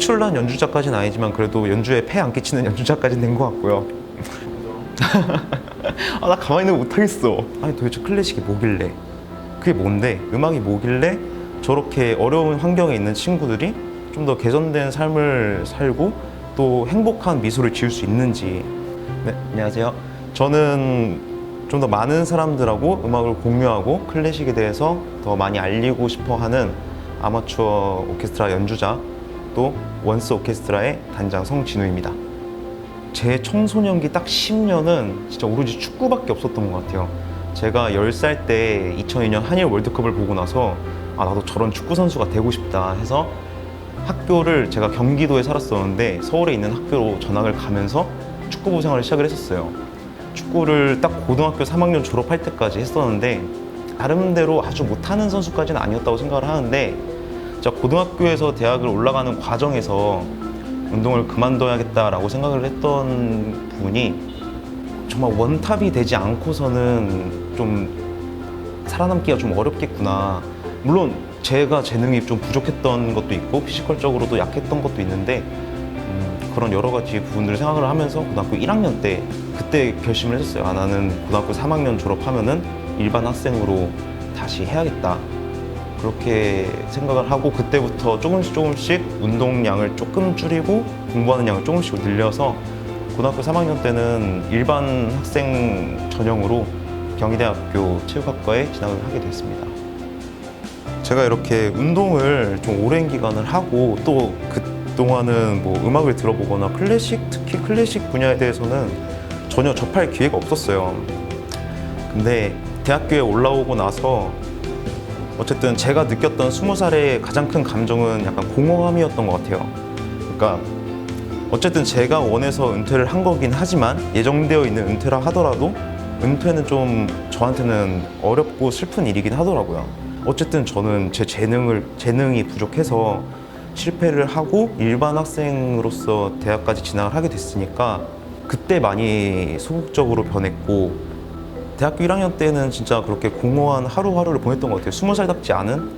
특출난 연주자까지는 아니지만 그래도 연주에 폐 안 끼치는 연주자까지는 된 것 같고요. 아, 나 가만히 있는 거 못하겠어. 아니 도대체 클래식이 뭐길래, 그게 뭔데, 음악이 뭐길래 저렇게 어려운 환경에 있는 친구들이 좀 더 개선된 삶을 살고 또 행복한 미소를 지을 수 있는지. 네, 안녕하세요. 저는 좀 더 많은 사람들하고 음악을 공유하고 클래식에 대해서 더 많이 알리고 싶어 하는 아마추어 오케스트라 연주자, 또 원스 오케스트라의 단장 성진우입니다. 제 청소년기 딱 10년은 진짜 오로지 축구밖에 없었던 것 같아요. 제가 10살 때 2002년 한일 월드컵을 보고 나서 아, 나도 저런 축구 선수가 되고 싶다 해서 학교를, 제가 경기도에 살았었는데 서울에 있는 학교로 전학을 가면서 축구부 생활을 시작을 했었어요. 축구를 딱 고등학교 3학년 졸업할 때까지 했었는데 나름대로 아주 못하는 선수까지는 아니었다고 생각을 하는데, 제가 고등학교에서 대학을 올라가는 과정에서 운동을 그만둬야겠다라고 생각을 했던 부분이, 정말 원탑이 되지 않고서는 좀 살아남기가 좀 어렵겠구나. 물론 제가 재능이 좀 부족했던 것도 있고 피지컬적으로도 약했던 것도 있는데 그런 여러 가지 부분들을 생각을 하면서 고등학교 1학년 때 그때 결심을 했었어요. 아, 나는 고등학교 3학년 졸업하면은 일반 학생으로 다시 해야겠다. 그렇게 생각을 하고 그때부터 조금씩 운동량을 조금 줄이고 공부하는 양을 조금씩 늘려서 고등학교 3학년 때는 일반 학생 전형으로 경희대학교 체육학과에 진학을 하게 됐습니다. 제가 이렇게 운동을 좀 오랜 기간을 하고 또 그동안은 뭐 음악을 들어보거나 클래식, 특히 클래식 분야에 대해서는 전혀 접할 기회가 없었어요. 근데 대학교에 올라오고 나서 어쨌든 제가 느꼈던 20살의 가장 큰 감정은 약간 공허함이었던 것 같아요. 그러니까 어쨌든 제가 원해서 은퇴를 한 거긴 하지만 예정되어 있는 은퇴라 하더라도 은퇴는 좀 저한테는 어렵고 슬픈 일이긴 하더라고요. 어쨌든 저는 제 재능이 부족해서 실패를 하고 일반 학생으로서 대학까지 진학을 하게 됐으니까 그때 많이 소극적으로 변했고, 대학교 1학년 때는 진짜 그렇게 공허한 하루하루를 보냈던 것 같아요. 20살답지 않은.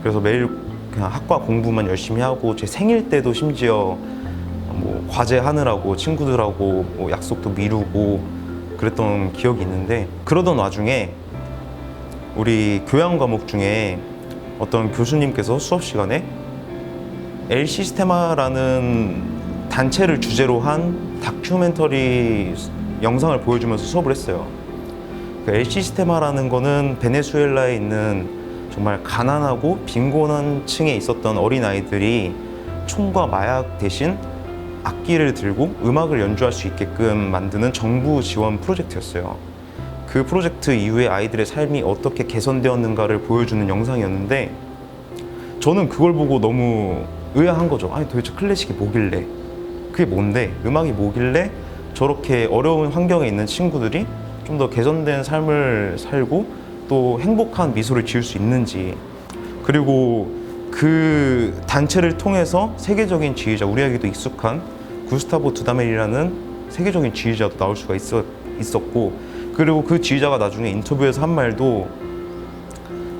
그래서 매일 그냥 학과 공부만 열심히 하고, 제 생일 때도 심지어 뭐 과제 하느라고 친구들하고 뭐 약속도 미루고 그랬던 기억이 있는데, 그러던 와중에 우리 교양 과목 중에 어떤 교수님께서 수업 시간에 엘시스테마라는 단체를 주제로 한 다큐멘터리 영상을 보여주면서 수업을 했어요. 그 엘시스테마라는 거는 베네수엘라에 있는 정말 가난하고 빈곤한 층에 있었던 어린아이들이 총과 마약 대신 악기를 들고 음악을 연주할 수 있게끔 만드는 정부 지원 프로젝트였어요. 그 프로젝트 이후에 아이들의 삶이 어떻게 개선되었는가를 보여주는 영상이었는데, 저는 그걸 보고 너무 의아한 거죠. 아니 도대체 클래식이 뭐길래, 그게 뭔데, 음악이 뭐길래 저렇게 어려운 환경에 있는 친구들이 좀 더 개선된 삶을 살고 또 행복한 미소를 지을 수 있는지. 그리고 그 단체를 통해서 세계적인 지휘자, 우리에게도 익숙한 구스타보 두다멜이라는 세계적인 지휘자도 나올 수가 있었고, 그리고 그 지휘자가 나중에 인터뷰에서 한 말도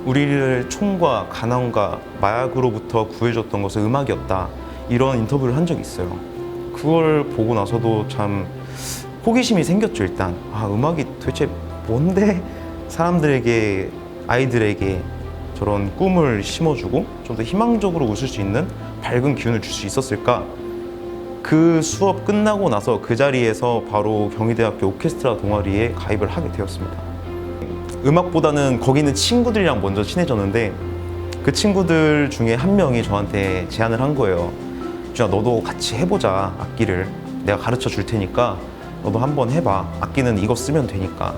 우리를 총과 가난과 마약으로부터 구해줬던 것은 음악이었다, 이런 인터뷰를 한 적이 있어요. 그걸 보고 나서도 참 호기심이 생겼죠. 일단 아, 음악이 도대체 뭔데 사람들에게, 아이들에게 저런 꿈을 심어주고 좀 더 희망적으로 웃을 수 있는 밝은 기운을 줄 수 있었을까. 그 수업 끝나고 나서 그 자리에서 바로 경희대학교 오케스트라 동아리에 가입을 하게 되었습니다. 음악보다는 거기 있는 친구들이랑 먼저 친해졌는데, 그 친구들 중에 한 명이 저한테 제안을 한 거예요. 준아, 너도 같이 해보자. 악기를 내가 가르쳐 줄 테니까 너도 한번 해봐. 악기는 이거 쓰면 되니까.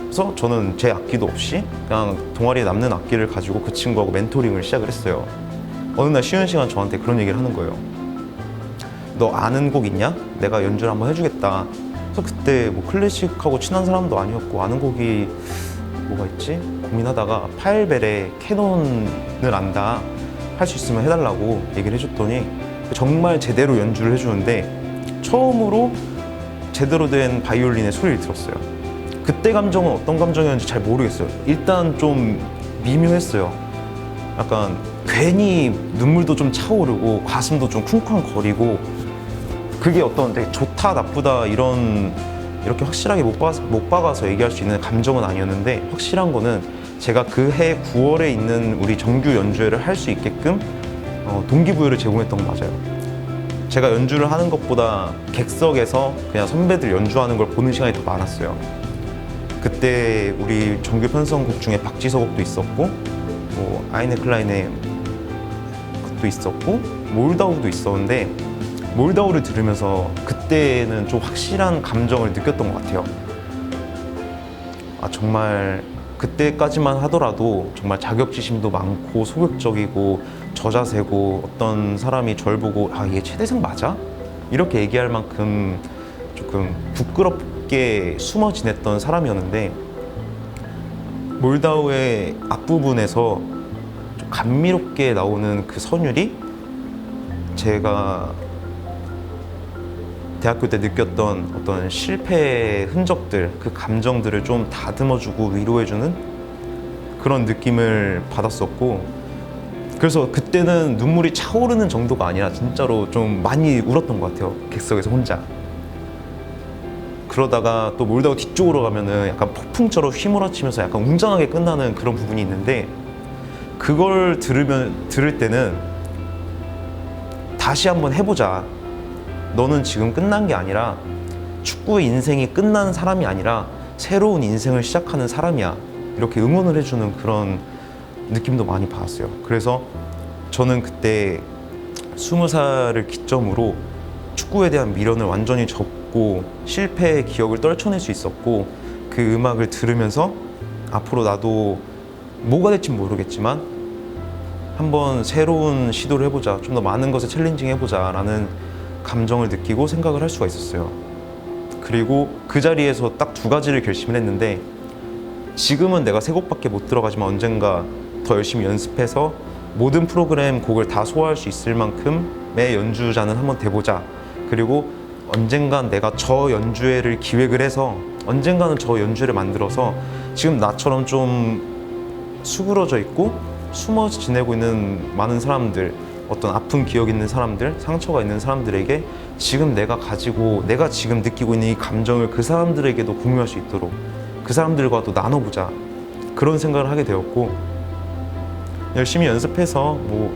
그래서 저는 제 악기도 없이 그냥 동아리에 남는 악기를 가지고 그 친구하고 멘토링을 시작을 했어요. 어느 날 쉬는 시간 저한테 그런 얘기를 하는 거예요. 너 아는 곡 있냐? 내가 연주를 한번 해주겠다. 그래서 그때 뭐 클래식하고 친한 사람도 아니었고 아는 곡이 뭐가 있지? 고민하다가 파일벨의 캐논을 안다, 할 수 있으면 해달라고 얘기를 해줬더니 정말 제대로 연주를 해주는데 처음으로 제대로 된 바이올린의 소리를 들었어요. 그때 감정은 어떤 감정이었는지 잘 모르겠어요. 일단 좀 미묘했어요. 약간 괜히 눈물도 좀 차오르고 가슴도 좀 쿵쾅거리고, 그게 어떤 되게 좋다 나쁘다 이렇게 확실하게 못 박아서 얘기할 수 있는 감정은 아니었는데, 확실한 거는 제가 그 해 9월에 있는 우리 정규 연주회를 할 수 있게끔 동기부여를 제공했던 거 맞아요. 제가 연주를 하는 것보다 객석에서 그냥 선배들 연주하는 걸 보는 시간이 더 많았어요. 그때 우리 정규 편성곡 중에 박지서곡도 있었고, 뭐 아이네 클라인의 것도 있었고, 몰다우도 있었는데, 몰다우를 들으면서 그때는 좀 확실한 감정을 느꼈던 것 같아요. 아, 정말 그때까지만 하더라도 정말 자격지심도 많고 소극적이고 저자세고, 어떤 사람이 저를 보고 아, 얘 최대상 맞아? 이렇게 얘기할 만큼 조금 부끄럽게 숨어 지냈던 사람이었는데, 몰다우의 앞부분에서 좀 감미롭게 나오는 그 선율이 제가 대학교 때 느꼈던 어떤 실패의 흔적들, 그 감정들을 좀 다듬어주고 위로해주는 그런 느낌을 받았었고, 그래서 그때는 눈물이 차오르는 정도가 아니라 진짜로 좀 많이 울었던 것 같아요, 객석에서 혼자. 그러다가 또 몰다우 뒤쪽으로 가면은 약간 폭풍처럼 휘몰아치면서 약간 웅장하게 끝나는 그런 부분이 있는데, 그걸 들을 때는 다시 한번 해보자. 너는 지금 끝난 게 아니라, 축구의 인생이 끝난 사람이 아니라 새로운 인생을 시작하는 사람이야. 이렇게 응원을 해주는 그런 느낌도 많이 받았어요. 그래서 저는 그때 20살을 기점으로 축구에 대한 미련을 완전히 접고 실패의 기억을 떨쳐낼 수 있었고, 그 음악을 들으면서 앞으로 나도 뭐가 될진 모르겠지만 한번 새로운 시도를 해보자, 좀 더 많은 것에 챌린징 해보자 라는 감정을 느끼고 생각을 할 수가 있었어요. 그리고 그 자리에서 딱 두 가지를 결심을 했는데, 지금은 내가 세 곡밖에 못 들어가지만 언젠가 더 열심히 연습해서 모든 프로그램 곡을 다 소화할 수 있을 만큼의 연주자는 한번 돼보자. 그리고 언젠간 내가 저 연주회를 기획을 해서 언젠가는 저 연주회를 만들어서 지금 나처럼 좀 수그러져 있고 숨어 지내고 있는 많은 사람들, 어떤 아픈 기억 있는 사람들, 상처가 있는 사람들에게 지금 내가 지금 느끼고 있는 이 감정을 그 사람들에게도 공유할 수 있도록 그 사람들과도 나눠보자, 그런 생각을 하게 되었고, 열심히 연습해서 뭐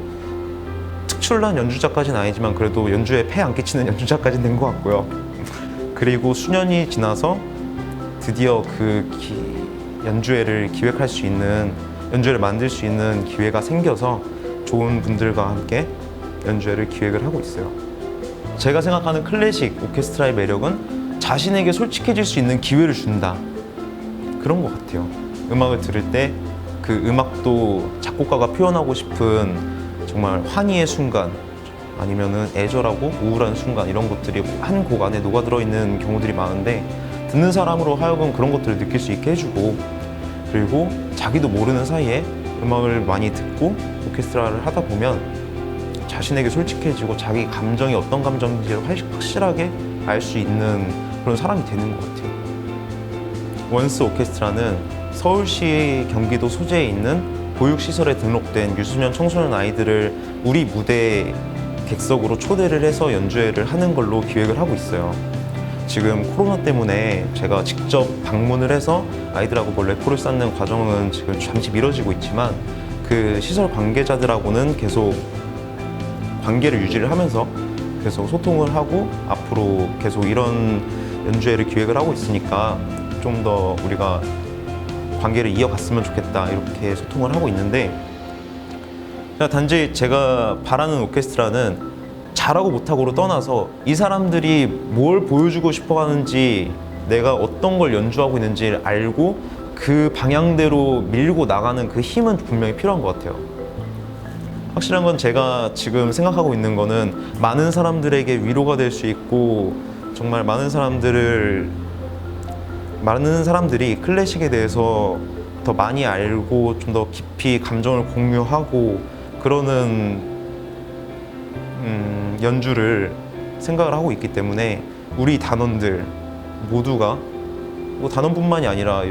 특출난 연주자까지는 아니지만 그래도 연주에 폐 안 끼치는 연주자까지는 된 것 같고요. 그리고 수년이 지나서 드디어 그 연주회를 기획할 수 있는, 연주회를 만들 수 있는 기회가 생겨서 좋은 분들과 함께 연주회를 기획을 하고 있어요. 제가 생각하는 클래식 오케스트라의 매력은 자신에게 솔직해질 수 있는 기회를 준다, 그런 것 같아요. 음악을 들을 때 그 음악도 작곡가가 표현하고 싶은 정말 환희의 순간, 아니면은 애절하고 우울한 순간, 이런 것들이 한 곡 안에 녹아들어 있는 경우들이 많은데, 듣는 사람으로 하여금 그런 것들을 느낄 수 있게 해주고, 그리고 자기도 모르는 사이에 음악을 많이 듣고 오케스트라를 하다 보면 자신에게 솔직해지고 자기 감정이 어떤 감정인지를 확실하게 알 수 있는 그런 사람이 되는 것 같아요. 원스 오케스트라는 서울시 경기도 소재에 있는 보육시설에 등록된 유소년 청소년 아이들을 우리 무대 객석으로 초대를 해서 연주회를 하는 걸로 기획을 하고 있어요. 지금 코로나 때문에 제가 직접 방문을 해서 아이들하고 뭐 레포를 쌓는 과정은 지금 잠시 미뤄지고 있지만, 그 시설 관계자들하고는 계속 관계를 유지를 하면서 계속 소통을 하고 앞으로 계속 이런 연주회를 기획을 하고 있으니까 좀 더 우리가 관계를 이어갔으면 좋겠다, 이렇게 소통을 하고 있는데, 단지 제가 바라는 오케스트라는 잘하고 못하고로 떠나서 이 사람들이 뭘 보여주고 싶어 하는지, 내가 어떤 걸 연주하고 있는지 알고 그 방향대로 밀고 나가는 그 힘은 분명히 필요한 것 같아요. 확실한 건 제가 지금 생각하고 있는 거는 많은 사람들에게 위로가 될 수 있고, 정말 많은 사람들이 클래식에 대해서 더 많이 알고 좀 더 깊이 감정을 공유하고 그러는 연주를 생각을 하고 있기 때문에, 우리 단원들 모두가, 뭐 단원뿐만이 아니라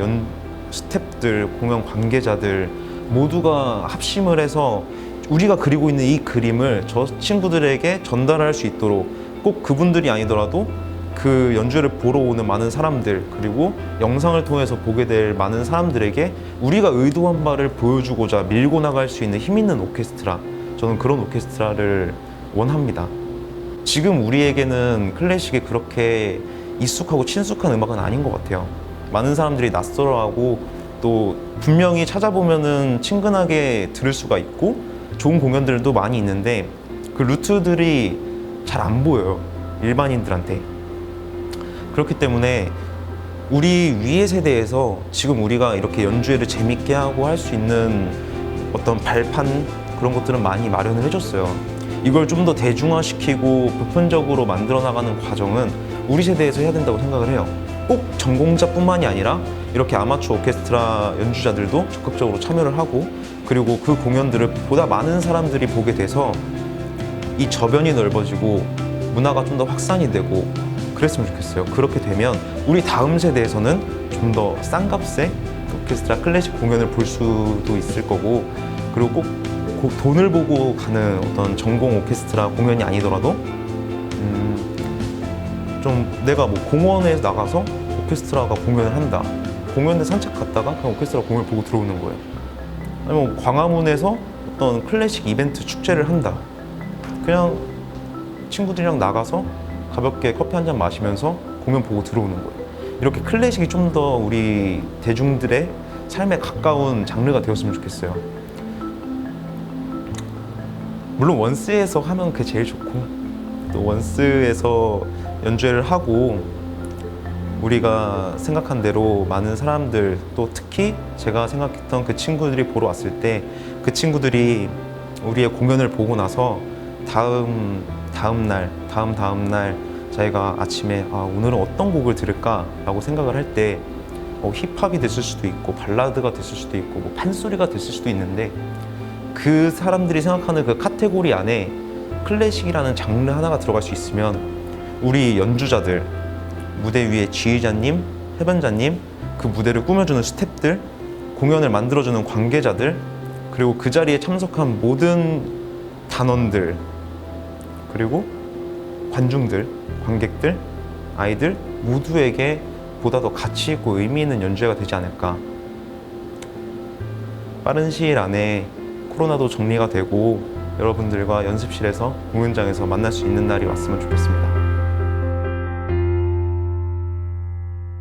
스태프들, 공연 관계자들 모두가 합심을 해서 우리가 그리고 있는 이 그림을 저 친구들에게 전달할 수 있도록 꼭 그분들이 아니더라도 그 연주를 보러 오는 많은 사람들, 그리고 영상을 통해서 보게 될 많은 사람들에게 우리가 의도한 바를 보여주고자 밀고 나갈 수 있는 힘 있는 오케스트라, 저는 그런 오케스트라를 원합니다. 지금 우리에게는 클래식이 그렇게 익숙하고 친숙한 음악은 아닌 것 같아요. 많은 사람들이 낯설어하고 또 분명히 찾아보면은 친근하게 들을 수가 있고 좋은 공연들도 많이 있는데 그 루트들이 잘 안 보여요, 일반인들한테. 그렇기 때문에 우리 위의 세대에서 지금 우리가 이렇게 연주회를 재밌게 하고 할 수 있는 어떤 발판, 그런 것들은 많이 마련을 해줬어요. 이걸 좀 더 대중화시키고 보편적으로 만들어 나가는 과정은 우리 세대에서 해야 된다고 생각을 해요. 꼭 전공자뿐만이 아니라 이렇게 아마추어 오케스트라 연주자들도 적극적으로 참여를 하고, 그리고 그 공연들을 보다 많은 사람들이 보게 돼서 이 저변이 넓어지고 문화가 좀 더 확산이 되고 그랬으면 좋겠어요. 그렇게 되면 우리 다음 세대에서는 좀 더 싼 값에 오케스트라 클래식 공연을 볼 수도 있을 거고, 그리고 꼭 돈을 보고 가는 어떤 전공 오케스트라 공연이 아니더라도 좀 내가 뭐 공원에 나가서 오케스트라가 공연을 한다, 공연에 산책 갔다가 그냥 오케스트라 공연을 보고 들어오는 거예요. 아니면 광화문에서 어떤 클래식 이벤트 축제를 한다, 그냥 친구들이랑 나가서 가볍게 커피 한 잔 마시면서 공연 보고 들어오는 거예요. 이렇게 클래식이 좀 더 우리 대중들의 삶에 가까운 장르가 되었으면 좋겠어요. 물론 원스에서 하면 그게 제일 좋고, 또 원스에서 연주회를 하고 우리가 생각한 대로 많은 사람들, 또 특히 제가 생각했던 그 친구들이 보러 왔을 때 그 친구들이 우리의 공연을 보고 나서 다음 날 자기가 아침에 오늘은 어떤 곡을 들을까 라고 생각을 할 때 힙합이 됐을 수도 있고 발라드가 됐을 수도 있고 뭐 판소리가 됐을 수도 있는데, 그 사람들이 생각하는 그 카테고리 안에 클래식이라는 장르 하나가 들어갈 수 있으면 우리 연주자들, 무대 위에 지휘자님, 해변자님, 그 무대를 꾸며주는 스태프들, 공연을 만들어주는 관계자들, 그리고 그 자리에 참석한 모든 단원들, 그리고 관중들, 관객들, 아이들 모두에게 보다 더 가치 있고 의미 있는 연주회가 되지 않을까. 빠른 시일 안에 코로나도 정리가 되고 여러분들과 연습실에서 공연장에서 만날 수 있는 날이 왔으면 좋겠습니다.